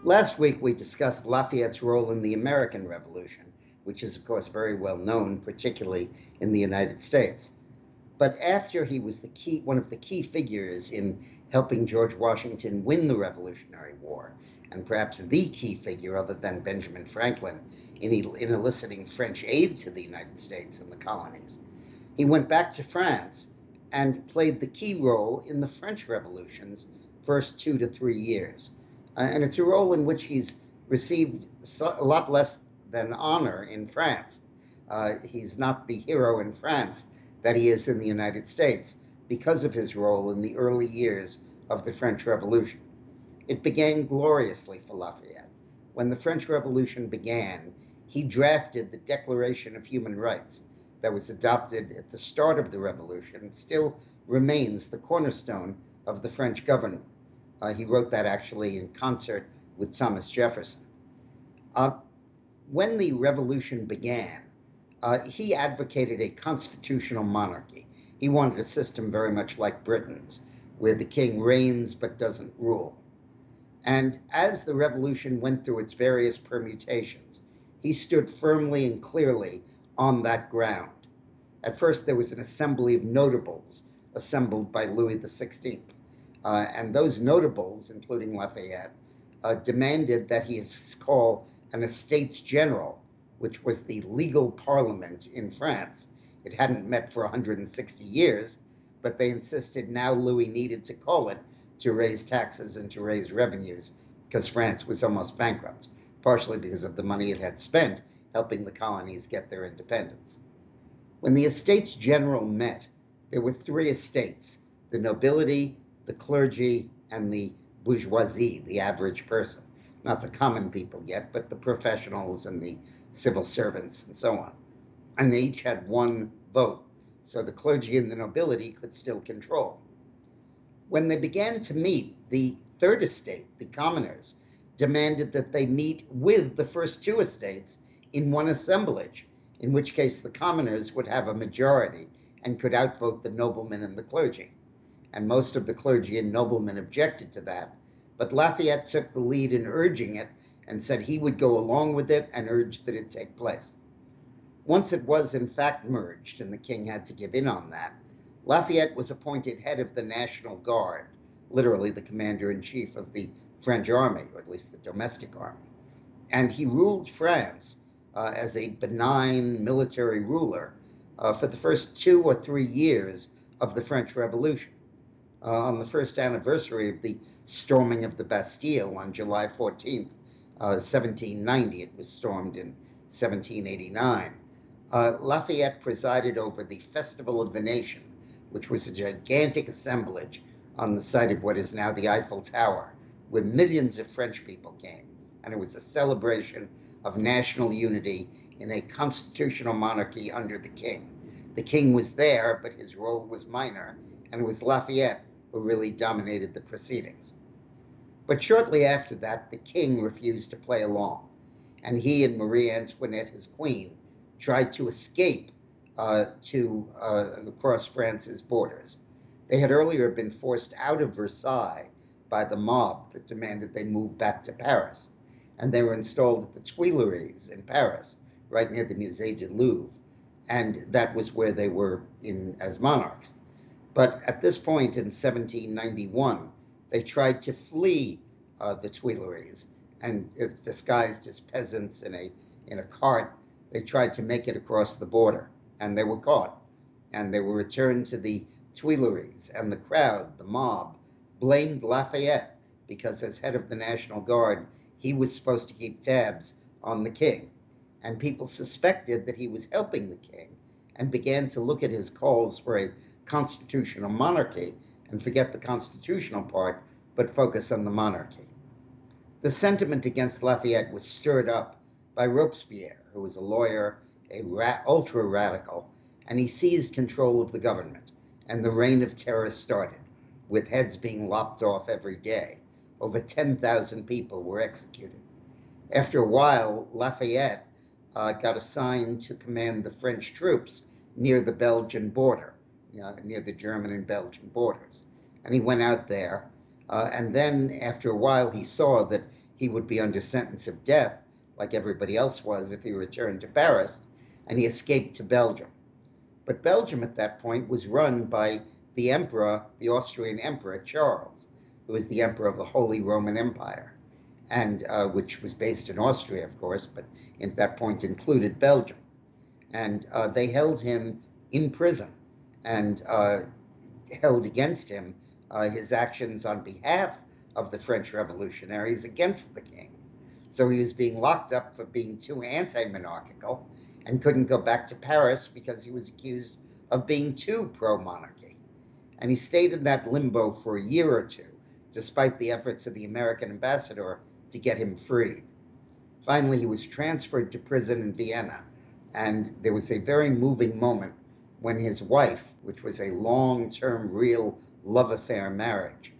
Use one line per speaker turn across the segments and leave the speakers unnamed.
Last week we discussed Lafayette's role in the American Revolution, which is, of course, very well known, particularly in the United States. But after he was one of the key figures in helping George Washington win the Revolutionary War, and perhaps the key figure, other than Benjamin Franklin, in eliciting French aid to the United States and the colonies, he went back to France and played the key role in the French Revolution's first 2 to 3 years. And it's a role in which he's received a lot less than honor in France. He's not the hero in France that he is in the United States because of his role in the early years of the French Revolution. It began gloriously for Lafayette. When the French Revolution began, he drafted the Declaration of Human Rights that was adopted at the start of the revolution and still remains the cornerstone of the French government. He wrote that actually in concert with Thomas Jefferson. When the revolution began, he advocated a constitutional monarchy. He wanted a system very much like Britain's, where the king reigns but doesn't rule. And as the revolution went through its various permutations, he stood firmly and clearly on that ground. At first, there was an assembly of notables assembled by Louis XVI. And those notables, including Lafayette, demanded that he call an Estates General, which was the legal parliament in France. It hadn't met for 160 years, but they insisted now Louis needed to call it to raise taxes and to raise revenues because France was almost bankrupt, partially because of the money it had spent helping the colonies get their independence. When the Estates General met, there were three estates: the nobility, the clergy, and the bourgeoisie, the average person. Not the common people yet, but the professionals and the civil servants and so on. And they each had one vote, so the clergy and the nobility could still control. When they began to meet, the third estate, the commoners, demanded that they meet with the first two estates in one assemblage, in which case the commoners would have a majority and could outvote the noblemen and the clergy. And most of the clergy and noblemen objected to that, but Lafayette took the lead in urging it and said he would go along with it and urge that it take place. Once it was in fact merged, and the king had to give in on that, Lafayette was appointed head of the National Guard, literally the commander-in-chief of the French army, or at least the domestic army. And he ruled France as a benign military ruler for the first 2 or 3 years of the French Revolution. On the first anniversary of the storming of the Bastille on July 14th, 1790, it was stormed in 1789, Lafayette presided over the Festival of the Nation, which was a gigantic assemblage on the site of what is now the Eiffel Tower, where millions of French people came. And it was a celebration of national unity in a constitutional monarchy under the king. The king was there, but his role was minor, and it was Lafayette who really dominated the proceedings. But shortly after that, the king refused to play along, and he and Marie Antoinette, his queen, tried to escape across France's borders. They had earlier been forced out of Versailles by the mob that demanded they move back to Paris, and they were installed at the Tuileries in Paris, right near the Musée du Louvre, and that was where they were as monarchs. But at this point in 1791, they tried to flee the Tuileries, and disguised as peasants in a cart, they tried to make it across the border, and they were caught, and they were returned to the Tuileries, and the crowd, the mob, blamed Lafayette because as head of the National Guard, he was supposed to keep tabs on the king, and people suspected that he was helping the king and began to look at his calls for a constitutional monarchy and forget the constitutional part, but focus on the monarchy. The sentiment against Lafayette was stirred up by Robespierre, who was a lawyer, ultra-radical, and he seized control of the government, and the reign of terror started, with heads being lopped off every day. Over 10,000 people were executed. After a while, Lafayette got assigned to command the French troops near the Belgian border, near the German and Belgian borders. And he went out there, and then after a while he saw that he would be under sentence of death, like everybody else was if he returned to Paris, and he escaped to Belgium. But Belgium at that point was run by the emperor, the Austrian Emperor Charles, who was the emperor of the Holy Roman Empire, and which was based in Austria, of course, but at that point included Belgium. And they held him in prison and held against him his actions on behalf of the French revolutionaries against the king. So he was being locked up for being too anti-monarchical and couldn't go back to Paris because he was accused of being too pro-monarchy. And he stayed in that limbo for a year or two, despite the efforts of the American ambassador to get him freed. Finally, he was transferred to prison in Vienna, and there was a very moving moment when his wife, which was a long-term real love affair marriage,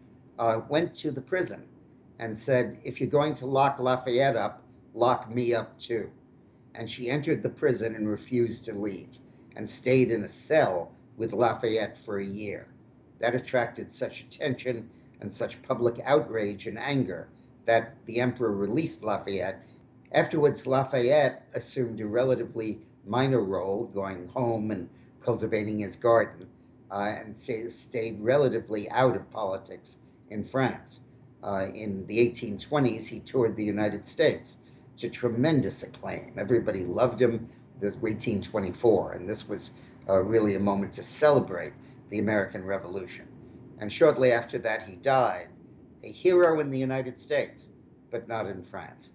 went to the prison and said, "If you're going to lock Lafayette up, lock me up too." And she entered the prison and refused to leave and stayed in a cell with Lafayette for a year. That attracted such attention and such public outrage and anger that the emperor released Lafayette. Afterwards, Lafayette assumed a relatively minor role, going home and cultivating his garden, and stayed relatively out of politics in France. In the 1820s, he toured the United States to tremendous acclaim. Everybody loved him. This was 1824, and this was really a moment to celebrate the American Revolution. And shortly after that, he died, a hero in the United States, but not in France.